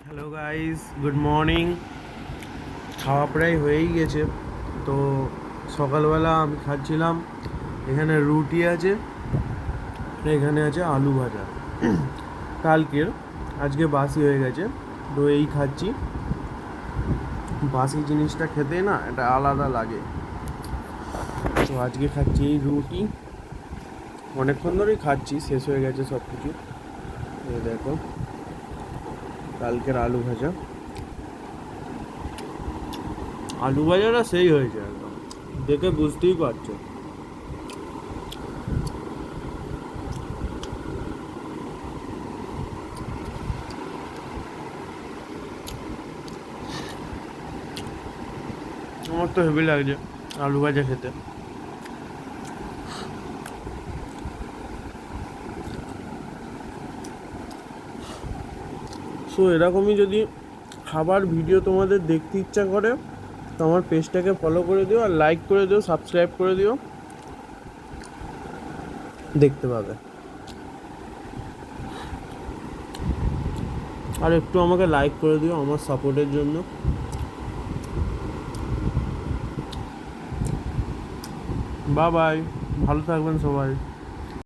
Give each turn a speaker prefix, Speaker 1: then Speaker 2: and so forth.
Speaker 1: Hello guys, good morning. খাওয়া প্রায় হয়েই গেছে। তো সকালবেলা আমি খাচ্ছিলাম, এখানে রুটি আছে, এখানে আছে আলু ভাজা কালকের, আজকে বাসি হয়ে গেছে। তো এই খাচ্ছি। বাসি জিনিসটা খেতে না এটা আলাদা লাগে। তো আজকে খাচ্ছি এই রুটি, অনেকক্ষণ ধরেই খাচ্ছি, শেষ হয়ে গেছে সব কিছু। এই দেখো, কালকের আলু ভাজা, আলু ভাজাটা সেই হয়েছে একদম, দেখে বুঝতেই পারছো। আমার তো হেভি লাগছে আলু ভাজা খেতে। সো এরকমই যদি খাবার ভিডিও তোমাদের দেখতে ইচ্ছা করে তো আমার পেজটাকে ফলো করে দিও, আর লাইক করে দিও, সাবস্ক্রাইব করে দিও, দেখতে পাবে। আর একটু আমাকে লাইক করে দিও আমার সাপোর্টের জন্য। বাই বাই, ভালো থাকবেন সবাই।